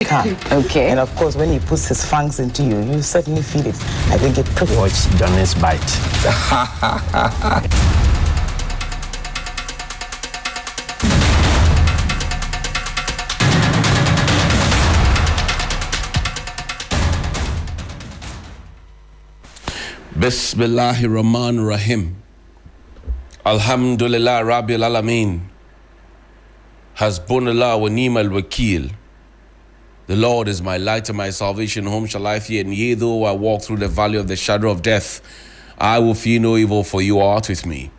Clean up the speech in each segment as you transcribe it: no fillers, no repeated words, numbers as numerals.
come. Okay. And of course, when he puts his fangs into you, you certainly feel it. I think it pretty Watch Johnnie's bite. Bismillahirrahmanirrahim. Alhamdulillah Rabbil Alameen. Hasbunallah wa ni'mal wakil. The Lord is my light and my salvation. Whom shall I fear? And yea, though I walk through the valley of the shadow of death, I will fear no evil, for you art with me.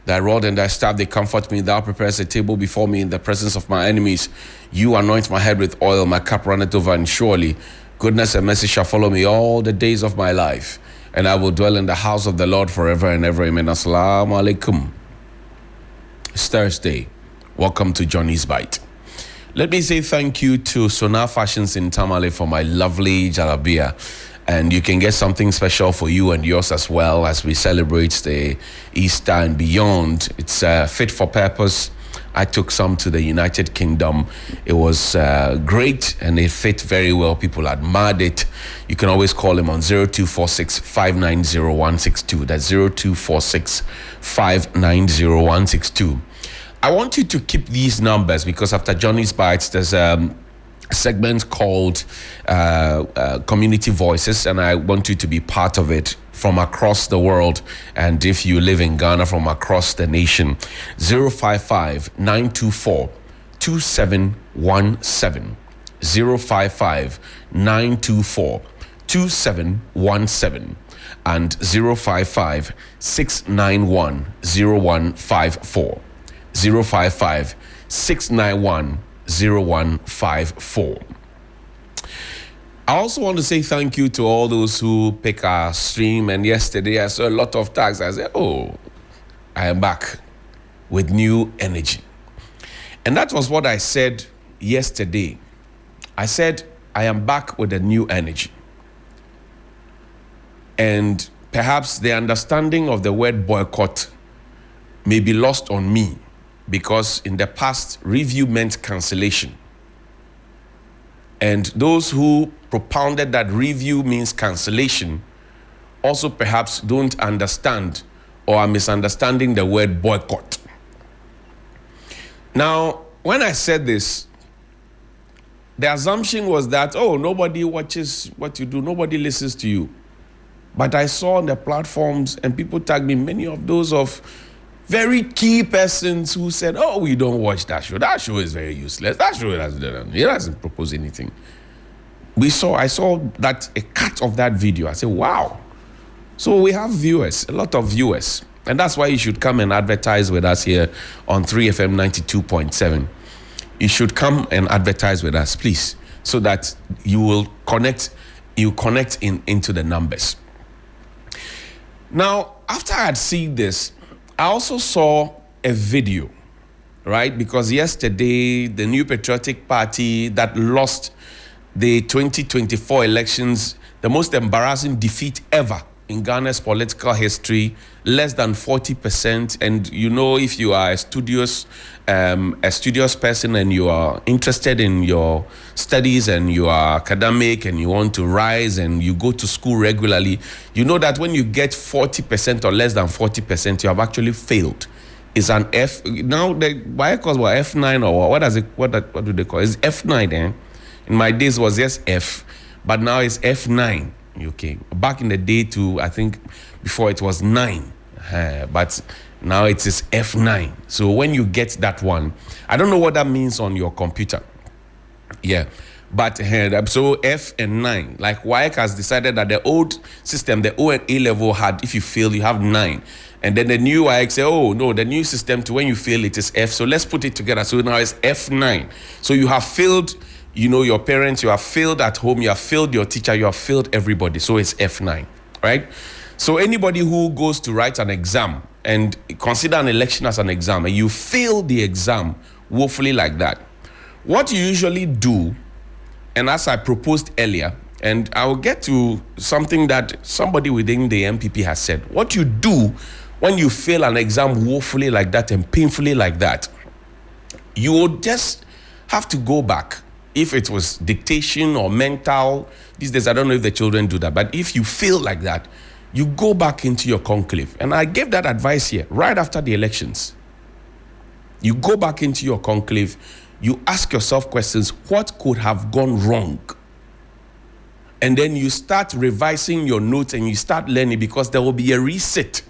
Thy rod and thy staff, they comfort me. Thou preparest a table before me in the presence of my enemies. You anoint my head with oil, my cup runneth over, and surely goodness and mercy shall follow me all the days of my life, and I will dwell in the house of the Lord forever and ever. Amen. Assalamu alaikum. It's Thursday. Welcome to Johnnie's Bite. Let me say thank you to Sonar Fashions in Tamale for my lovely jalabia. And you can get something special for you and yours as well as we celebrate the Easter and beyond. It's fit for purpose. I took some to the United Kingdom. It was great and it fit very well. People admired it. You can always call him on 0246 590 That's 0246 590 I want you to keep these numbers because after Johnnie's Bites, there's a segment called Community Voices, and I want you to be part of it from across the world. And if you live in Ghana, from across the nation, 055-924-2717. 055-924-2717 and 055-691-0154. 055-691-0154. I also want to say thank you to all those who pick our stream. And yesterday I saw a lot of tags. I said, oh, I am back with new energy. And that was what I said yesterday. I said, I am back with a new energy. And perhaps the understanding of the word boycott may be lost on me, because in the past, review meant cancellation. And those who propounded that review means cancellation also perhaps don't understand or are misunderstanding the word boycott. Now, when I said this, the assumption was that, oh, nobody watches what you do, nobody listens to you. But I saw on the platforms, and people tagged me, many of those of very key persons who said, oh, we don't watch that show. That show is very useless. That show doesn't propose anything. I saw that, a cut of that video. I said, wow. So we have viewers, a lot of viewers. And that's why you should come and advertise with us here on 3FM 92.7. You should come and advertise with us, please, so that you will connect into the numbers. Now, after I had seen this, I also saw a video, right? Because yesterday, the New Patriotic Party that lost the 2024 elections, the most embarrassing defeat ever in Ghana's political history, less than 40%. And you know, if you are a studious person and you are interested in your studies and you are academic and you want to rise and you go to school regularly, you know that when you get 40% or less than 40%, you have actually failed. It's an F. Now, why it was F9 or what do they call it? It's F9 then. In my days, it was just F, but now it's F9. Okay. Back in the day too, I think before it was 9, but now it is F9. So when you get that one, I don't know what that means on your computer. Yeah. But so F and 9, like WAEC has decided that the old system, the O and A level had, if you fail, you have 9. And then the new WAEC say, oh no, the new system to when you fail, it is F. So let's put it together. So now it's F9. So you have failed, you know, your parents, you have failed at home, you have failed your teacher, you have failed everybody. So it's F9, right? So anybody who goes to write an exam and consider an election as an exam and you fail the exam woefully like that, what you usually do, and as I proposed earlier, and I will get to something that somebody within the MPP has said, what you do when you fail an exam woefully like that and painfully like that, you will just have to go back if it was dictation or mental, these days I don't know if the children do that, but if you feel like that, you go back into your conclave. And I gave that advice here right after the elections. You go back into your conclave, you ask yourself questions, what could have gone wrong? And then you start revising your notes and you start learning, because there will be a reset.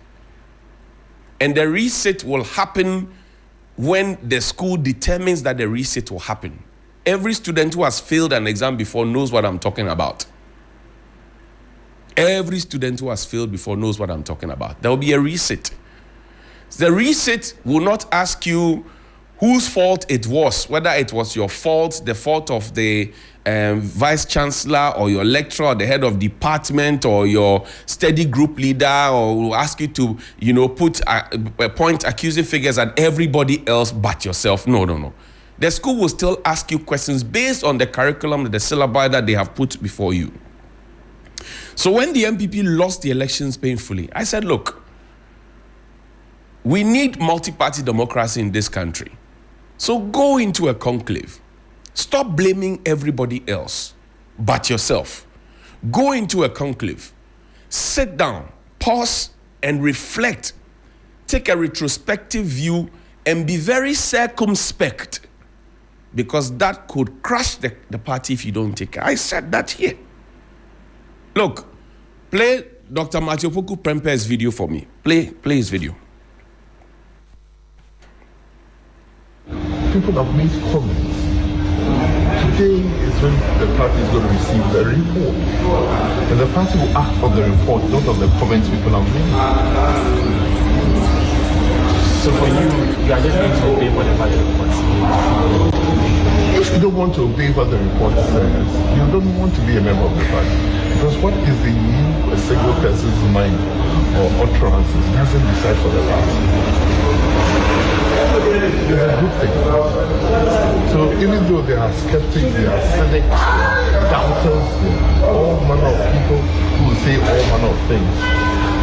And the reset will happen when the school determines that the reset will happen. Every student who has failed an exam before knows what I'm talking about. Every student who has failed before knows what I'm talking about. There will be a reset. The reset will not ask you whose fault it was, whether it was your fault, the fault of the vice chancellor or your lecturer or the head of department or your study group leader, or will ask you to, point accusing figures at everybody else but yourself. No. The school will still ask you questions based on the curriculum, the syllabi that they have put before you. So when the MPP lost the elections painfully, I said, look, we need multi-party democracy in this country. So go into a conclave. Stop blaming everybody else but yourself. Go into a conclave. Sit down, pause, and reflect. Take a retrospective view and be very circumspect, because that could crush the party if you don't take care. I said that here. Look, play Dr. Matthew Poku Prempe's video for me. Play his video. People have made comments. Today is when the party is going to receive the report. And the party will act on the report, not on the comments people have made. So for you are just going to obey whatever the report says. If you don't want to obey what the report says, you don't want to be a member of the party. Because what is in you, a single person's mind or utterances, doesn't decide for the party. It's a good thing. So even though there are skeptics, there are cynics, doubters, all manner of people who will say all manner of things,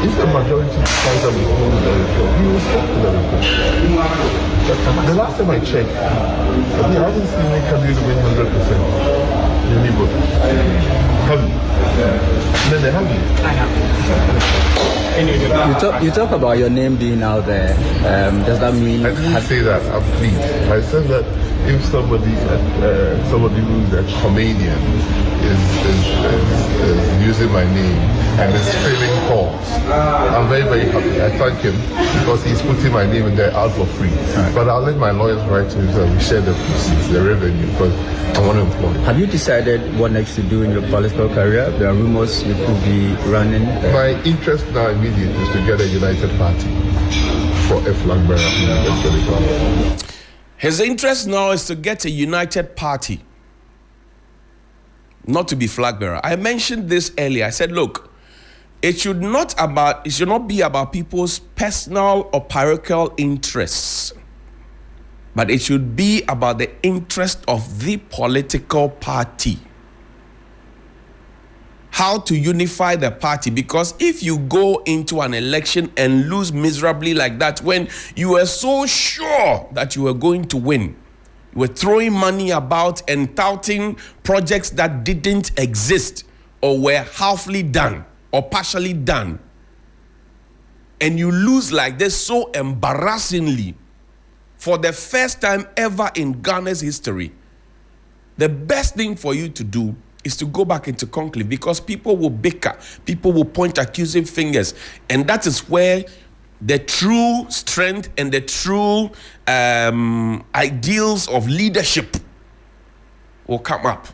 if the majority decides that we hold the report, we will stick to the report. The last time I checked, I haven't seen any candidate win 100%. Anybody? Have you? No, they have you. I have. You talk about your name being out there. Does that mean? I didn't say that. I'm pleased. I said that if somebody who's a comedian is using my name and is feeling calls, I'm very, very happy. I thank him because he's putting my name in there out for free. But I'll let my lawyers write to him so we share the proceeds, the revenue, because I want to employ. Have you decided what next to do in your political career? There are rumors you could be running. My interest now immediate is to get a united party for a flag bearer. His interest now is to get a united party, not to be flag bearer. I mentioned this earlier. I said, look, it should not be about people's personal or parochial interests, but it should be about the interest of the political party. How to unify the party, because if you go into an election and lose miserably like that, when you were so sure that you were going to win, you were throwing money about and touting projects that didn't exist or were halfly done or partially done, and you lose like this so embarrassingly for the first time ever in Ghana's history, the best thing for you to do is to go back into conclave, because people will bicker, people will point accusing fingers, and that is where the true strength and the true ideals of leadership will come up.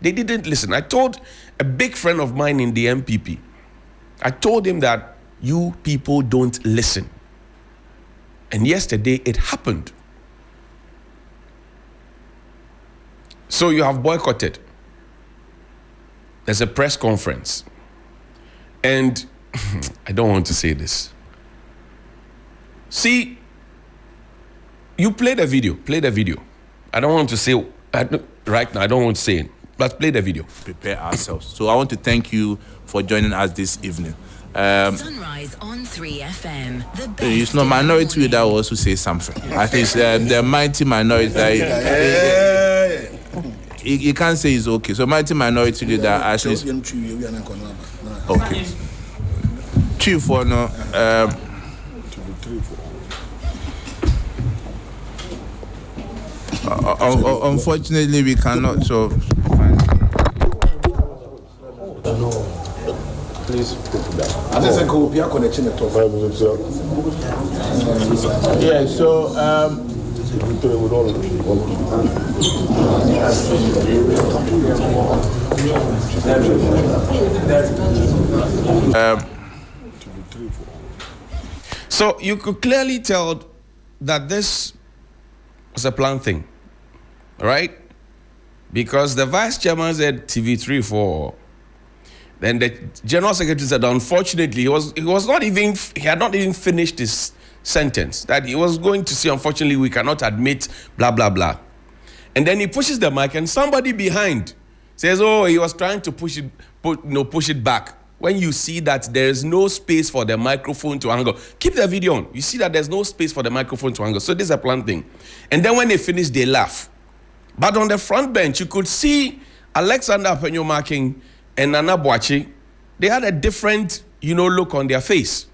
They didn't listen. I told a big friend of mine in the MPP, I told him that you people don't listen. And yesterday it happened. So you have boycotted. There's a press conference. And I don't want to say this. See, you play the video. I don't want to say, right now, I don't want to say it, but play the video. Prepare ourselves. So I want to thank you for joining us this evening. Sunrise on 3FM. The best. It's not minority that will also say something. I think the mighty minority that he can't say it's okay. So minority leader actually. Okay. Chief for no. Unfortunately, we cannot. So. Please. Yeah. So. So you could clearly tell that this was a planned thing, right? Because the vice chairman said TV3 for. Then the general secretary said, unfortunately, he had not even finished his sentence, that he was going to say, unfortunately, we cannot admit, blah, blah, blah. And then he pushes the mic and somebody behind says, oh, he was trying to push it back. When you see that there is no space for the microphone to angle, keep the video on. You see that there's no space for the microphone to angle. So this is a planned thing. And then when they finish, they laugh. But on the front bench, you could see Alexander Apenyo-Marking and Nana Boachi. They had a different, look on their face.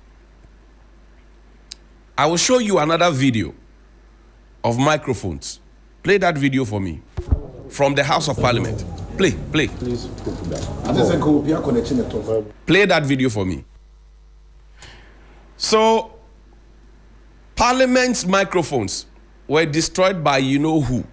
I will show you another video of microphones. Play that video for me from the House of Parliament. Play. Please. Play that video for me. So, Parliament's microphones were destroyed by who.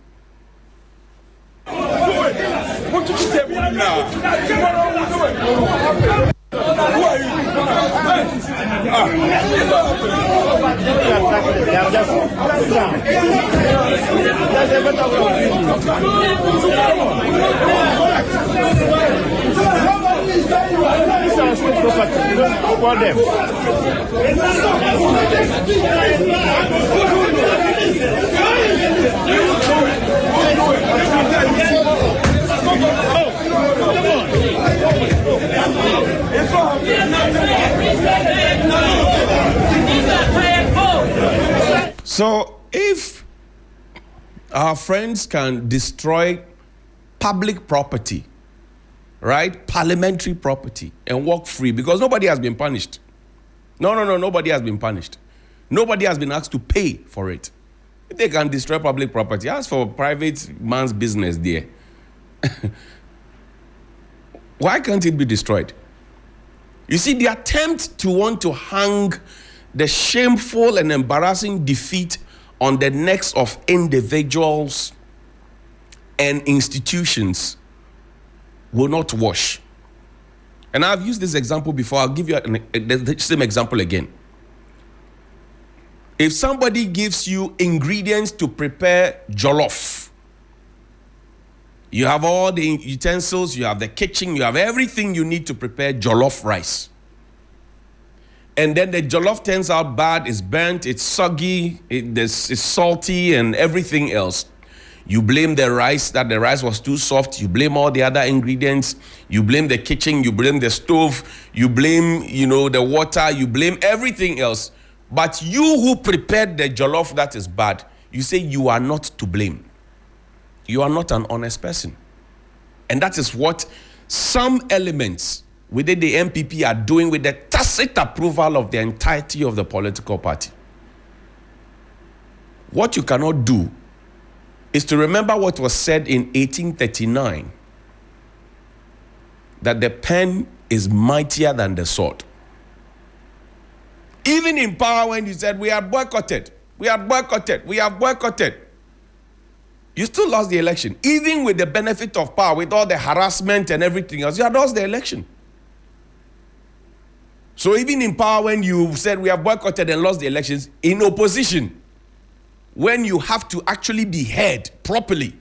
So if our friends can destroy public property, right, parliamentary property, and walk free, because nobody has been punished. No, nobody has been punished. Nobody has been asked to pay for it. If they can destroy public property, ask for private man's business there. Why can't it be destroyed? You see, the attempt to want to hang the shameful and embarrassing defeat on the necks of individuals and institutions will not wash. And I've used this example before. I'll give you the same example again. If somebody gives you ingredients to prepare jollof, you have all the utensils, you have the kitchen, you have everything you need to prepare jollof rice. And then the jollof turns out bad, it's burnt, it's soggy, it's salty and everything else. You blame the rice, that the rice was too soft. You blame all the other ingredients. You blame the kitchen, you blame the stove, you blame, the water, you blame everything else. But you who prepared the jollof that is bad, you say you are not to blame. You are not an honest person. And that is what some elements within the MPP are doing with the tacit approval of the entirety of the political party. What you cannot do is to remember what was said in 1839, that the pen is mightier than the sword. Even in power, when you said, we have boycotted, you still lost the election. Even with the benefit of power, with all the harassment and everything else, you had lost the election. So even in power, when you said we have boycotted and lost the elections, in opposition, when you have to actually be heard properly,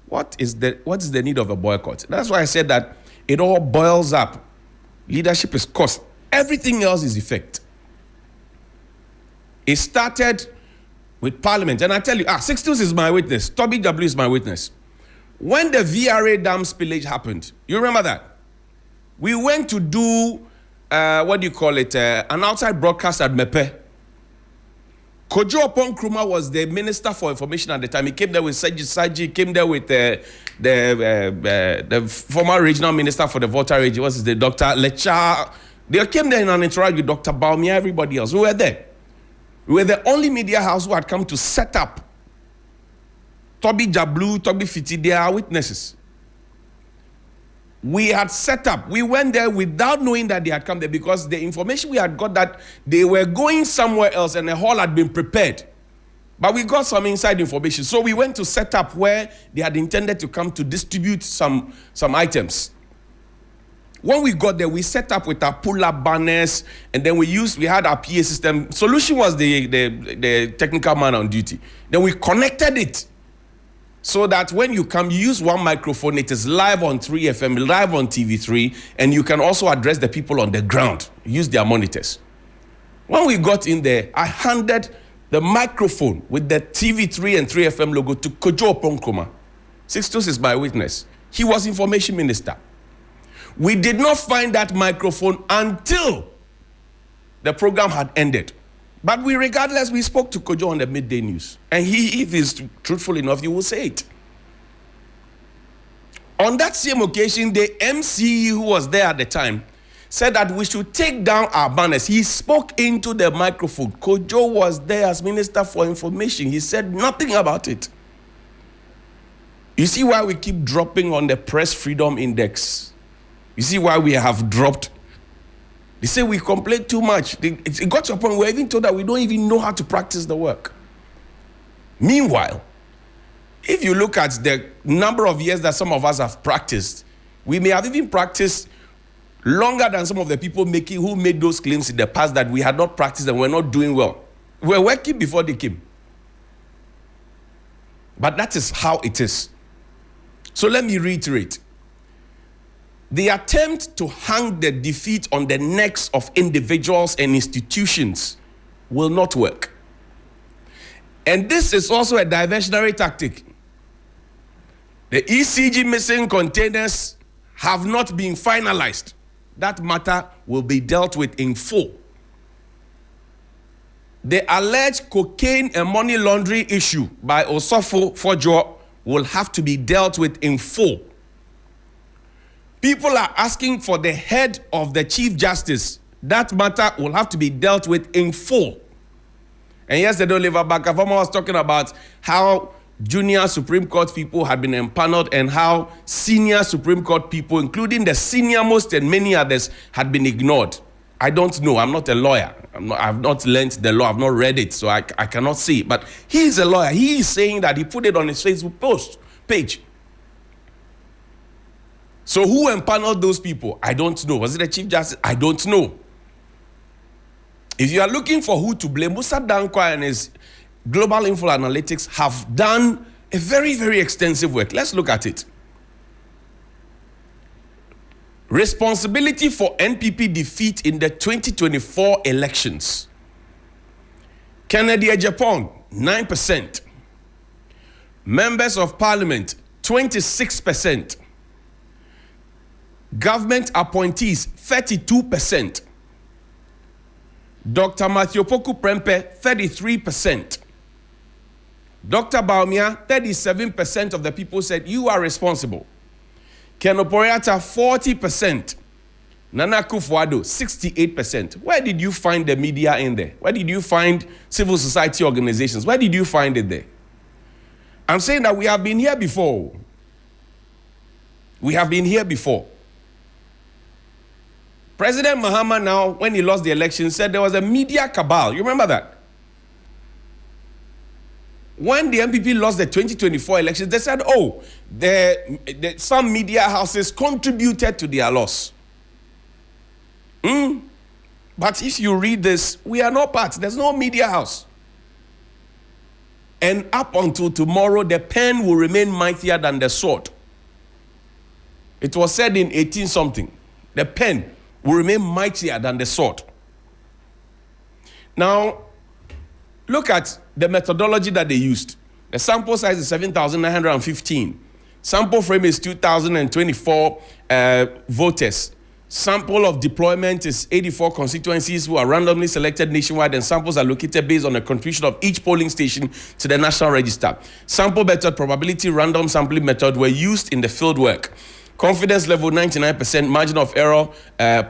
what is the need of a boycott? That's why I said that it all boils up. Leadership is cost. Everything else is effect. It started with Parliament. And I tell you, Sixtus is my witness. Toby W is my witness. When the VRA dam spillage happened, you remember that? We went to do, an outside broadcast at Mepe. Kojo Oppong Nkrumah was the Minister for Information at the time. He came there with Saji, came there with the former regional minister for the Volta region, was the Dr. Lecha. They came there in an interaction with Dr. Baumia, everybody else. We were there. We were the only media house who had come to set up. Toby Jablu, Toby Fiti, they are witnesses. We had set up. We went there without knowing that they had come there because the information we had got that they were going somewhere else and the hall had been prepared. But we got some inside information. So we went to set up where they had intended to come to distribute some items. When we got there, we set up with our pull-up banners, and then we had our PA system. Solution was the technical man on duty. Then we connected it. So that when you come, you use one microphone, it is live on 3FM, live on TV3, and you can also address the people on the ground, use their monitors. When we got in there, I handed the microphone with the TV3 and 3FM logo to Kojo Oppong Nkrumah. Sixtus is my witness. He was information minister. We did not find that microphone until the program had ended. But regardless, we spoke to Kojo on the midday news. And he, if he's truthful enough, he will say it. On that same occasion, the MC who was there at the time said that we should take down our banners. He spoke into the microphone. Kojo was there as Minister for Information. He said nothing about it. You see why we keep dropping on the Press Freedom Index? You see why we have dropped? They say we complain too much. It got to a point where we're even told that we don't even know how to practice the work. Meanwhile, if you look at the number of years that some of us have practiced, we may have even practiced longer than some of the people who made those claims in the past that we had not practiced and were not doing well. We were working before they came. But that is how it is. So let me reiterate. The attempt to hang the defeat on the necks of individuals and institutions will not work. And this is also a diversionary tactic. The ECG missing containers have not been finalized. That matter will be dealt with in full. The alleged cocaine and money laundering issue by Osofo Fojo will have to be dealt with in full. People are asking for the head of the Chief Justice. That matter will have to be dealt with in full. And yesterday, Oliver Bakafama was talking about how junior Supreme Court people had been empaneled and how senior Supreme Court people, including the senior most and many others, had been ignored. I don't know. I'm not a lawyer. I've not learned the law. I've not read it, so I cannot see it. But he is a lawyer. He is saying that he put it on his Facebook page. So who empaneled those people? I don't know. Was it the Chief Justice? I don't know. If you are looking for who to blame, Musa Dankwa and his Global Info Analytics have done a very, very extensive work. Let's look at it. Responsibility for NPP defeat in the 2024 elections. Kennedy Ejapong, 9%. Members of Parliament, 26%. Government appointees, 32%. Dr. Matthew Poku Prempe, 33%. Dr. Baumia, 37% of the people said, you are responsible. Ken Oporiata, 40%. Nana Akufo-Addo, 68%. Where did you find the media in there? Where did you find civil society organizations? Where did you find it there? I'm saying that we have been here before. We have been here before. President Mahama now, when he lost the election, said there was a media cabal. You remember that? When the MPP lost the 2024 elections, they said, oh, some media houses contributed to their loss. But if you read this, we are not part. There's no media house. And up until tomorrow, the pen will remain mightier than the sword. It was said in 18-something. The pen will remain mightier than the sword. Now, look at the methodology that they used. The sample size is 7,915. Sample frame is 2,024 voters. Sample of deployment is 84 constituencies who are randomly selected nationwide, and samples are located based on the contribution of each polling station to the national register. Sample method, probability, random sampling method were used in the field work. Confidence level 99%, margin of error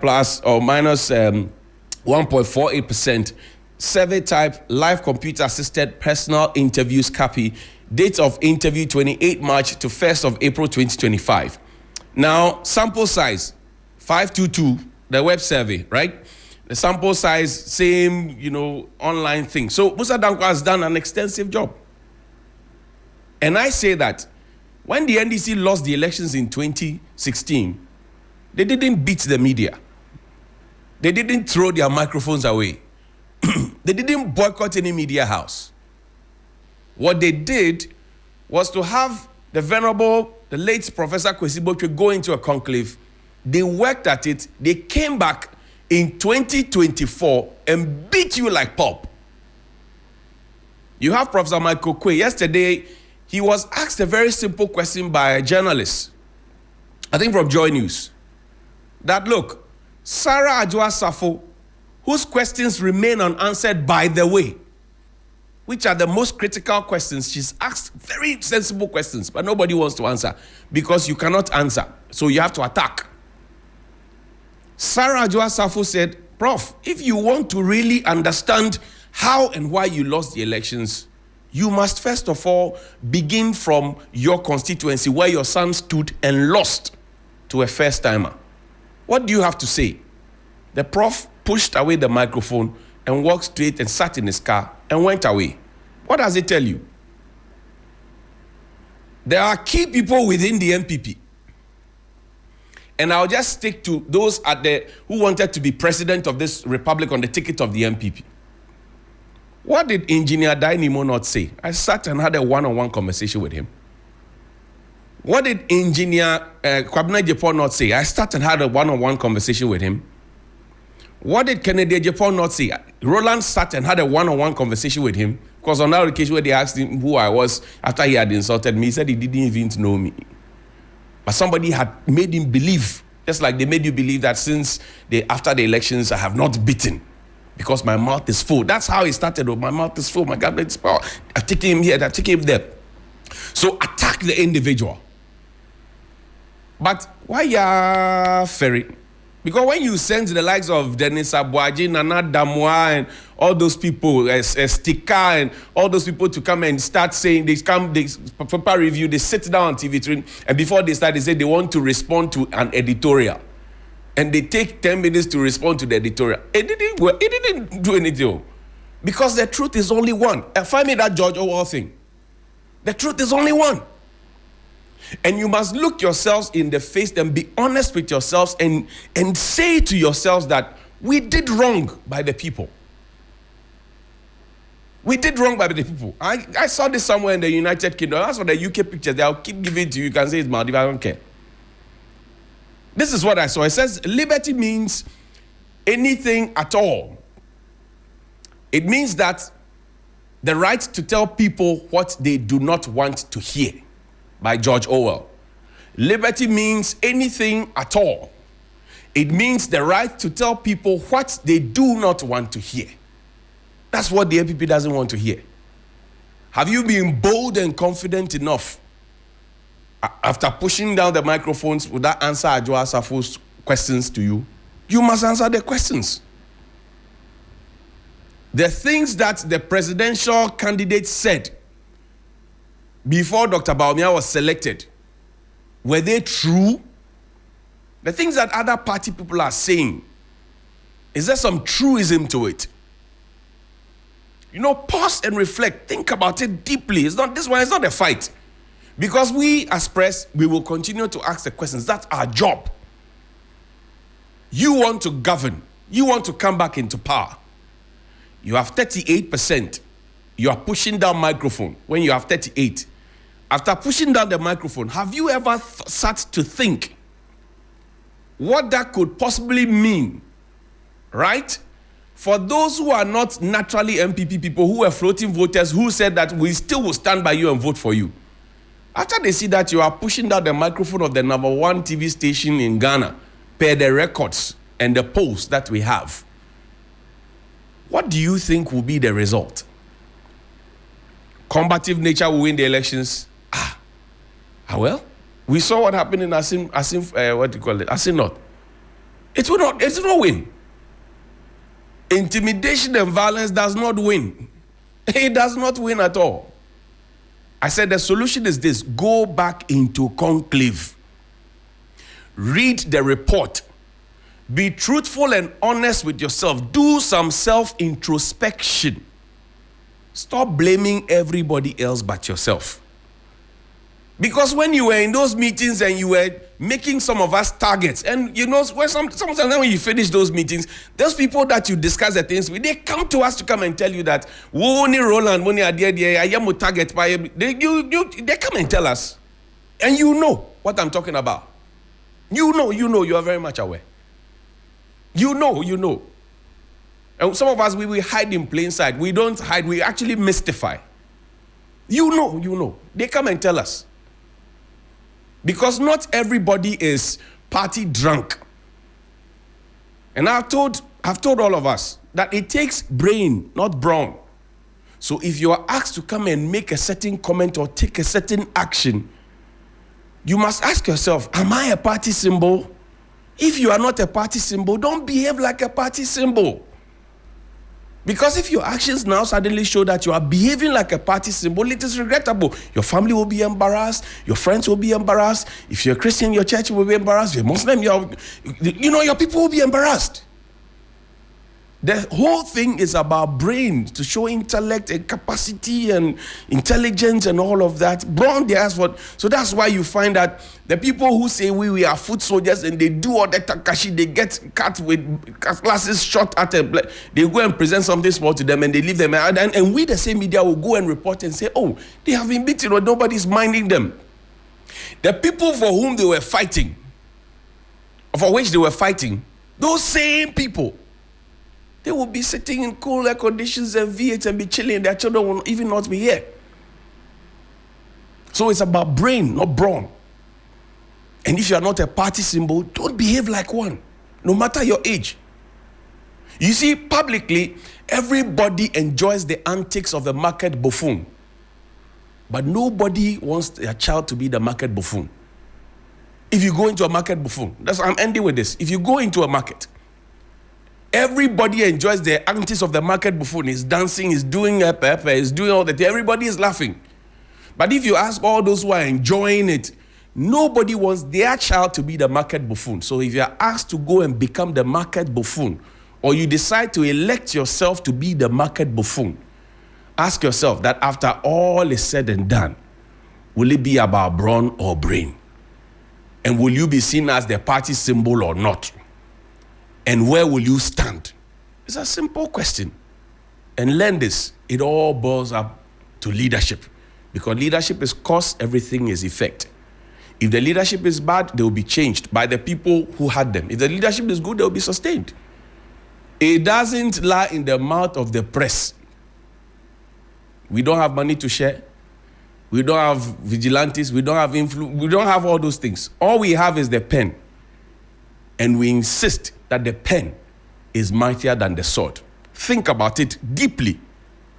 plus or minus 1.48%. Survey type, live computer assisted personal interviews copy. Date of interview 28 March to 1st of April 2025. Now, sample size 522, the web survey, right? The sample size, same, online thing. So Musa Danko has done an extensive job. And I say that when the NDC lost the elections in 2016, they didn't beat the media. They didn't throw their microphones away. They didn't boycott any media house. What they did was to have the late Professor Kwesi Botwe go into a conclave. They worked at it. They came back in 2024 and beat you like pulp. You have Professor Michael Kwe. Yesterday, he was asked a very simple question by a journalist, I think from Joy News, that look, Sarah Adjoa Safo, whose questions remain unanswered by the way, which are the most critical questions. She's asked very sensible questions, but nobody wants to answer because you cannot answer. So you have to attack. Sarah Adjoa Safo said, Prof, if you want to really understand how and why you lost the elections, you must first of all begin from your constituency where your son stood and lost to a first timer. What do you have to say? The prof pushed away the microphone and walked straight and sat in his car and went away. What does it tell you? There are key people within the MPP. And I'll just stick to those who wanted to be president of this republic on the ticket of the MPP. What did Engineer Dainimo not say? I sat and had a one-on-one conversation with him. What did Engineer Kwabena Ejiofor not say? I sat and had a one-on-one conversation with him. What did Kennedy Ejiofor not say? Roland sat and had a one-on-one conversation with him. Because on that occasion where they asked him who I was after he had insulted me, he said he didn't even know me. But somebody had made him believe, just like they made you believe that after the elections, I have not beaten because my mouth is full. That's how it started. My mouth is full. My government is power. I've taken him here. I've taken him there. So attack the individual. But why ya ferry? Because when you send the likes of Dennis Abuaji, Nana Damwa, and all those people, Stika, and all those people to come and start saying, they prepare review, they sit down on TV3, and before they start, they say they want to respond to an editorial. And they take 10 minutes to respond to the editorial. It didn't do anything. Because the truth is only one. And find me that George Orwell thing. The truth is only one. And you must look yourselves in the face and be honest with yourselves and say to yourselves that we did wrong by the people. We did wrong by the people. I saw this somewhere in the United Kingdom. That's for the UK pictures. I'll keep giving it to you. You can say it's Maldives. I don't care. This is what I saw. It says liberty means anything at all. It means that the right to tell people what they do not want to hear. By George Orwell. Liberty means anything at all. It means the right to tell people what they do not want to hear. That's what the MPP doesn't want to hear. Have you been bold and confident enough after pushing down the microphones? Would that answer Adjoa Safo's questions to you? You must answer the questions. The things that the presidential candidate said before Dr. Bawumia was selected, were they true? The things that other party people are saying, is there some truism to it? Pause and reflect. Think about it deeply. This one is not a fight. Because we as press, we will continue to ask the questions. That's our job. You want to govern. You want to come back into power. You have 38%. You are pushing down microphone when you have 38%. After pushing down the microphone, have you ever sat to think what that could possibly mean, right? For those who are not naturally MPP people, who are floating voters, who said that we still will stand by you and vote for you. After they see that you are pushing down the microphone of the #1 TV station in Ghana, per the records and the polls that we have, what do you think will be the result? Combative nature will win the elections. Well, we saw what happened in Asin North. It will not win. Intimidation and violence does not win. It does not win at all. I said the solution is this: go back into conclave. Read the report. Be truthful and honest with yourself. Do some self-introspection. Stop blaming everybody else but yourself. Because when you were in those meetings and you were making some of us targets, and you know, sometimes when you finish those meetings, those people that you discuss the things with, they come to us to come and tell you that only Roland, only I am a target. They come and tell us, and you know what I'm talking about. You know, you are very much aware. You know. And some of us, we will hide in plain sight. We don't hide, we actually mystify. You know. They come and tell us. Because not everybody is party drunk. And I've told all of us that it takes brain, not brawn. So if you are asked to come and make a certain comment or take a certain action, you must ask yourself, am I a party symbol? If you are not a party symbol, don't behave like a party symbol. Because if your actions now suddenly show that you are behaving like a party symbol, it is regrettable. Your family will be embarrassed. Your friends will be embarrassed. If you're a Christian, your church will be embarrassed. If you're Muslim, your people will be embarrassed. The whole thing is about brain, to show intellect and capacity and intelligence and all of that. Brawn, they ask for. So that's why you find that the people who say we are foot soldiers and they do all that takashi, they get cut with glasses shot at them. They go and present something small to them and they leave them. And we, the same media, will go and report and say, oh, they have been beaten or nobody's minding them. The people for whom they were fighting, for which they were fighting, those same people, they will be sitting in cool air conditions and V8 and be chilling. Their children will even not be here. So it's about brain, not brawn. And if you are not a party symbol, don't behave like one, no matter your age. You see, publicly, everybody enjoys the antics of the market buffoon. But nobody wants their child to be the market buffoon. If you go into a market buffoon, I'm ending with this. If you go into a market, everybody enjoys the antics of the market buffoon. He's dancing, he's doing he's doing all that. Everybody is laughing. But if you ask all those who are enjoying it, nobody wants their child to be the market buffoon. So if you are asked to go and become the market buffoon, or you decide to elect yourself to be the market buffoon, ask yourself that after all is said and done, will it be about brawn or brain? And will you be seen as the party symbol or not? And where will you stand? It's a simple question. And learn this. It all boils up to leadership. Because leadership is cause, everything is effect. If the leadership is bad, they will be changed by the people who had them. If the leadership is good, they will be sustained. It doesn't lie in the mouth of the press. We don't have money to share. We don't have vigilantes. We don't have influence. We don't have all those things. All we have is the pen. And we insist that the pen is mightier than the sword. Think about it deeply.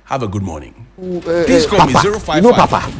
Have a good morning. Please call me 055. Papa.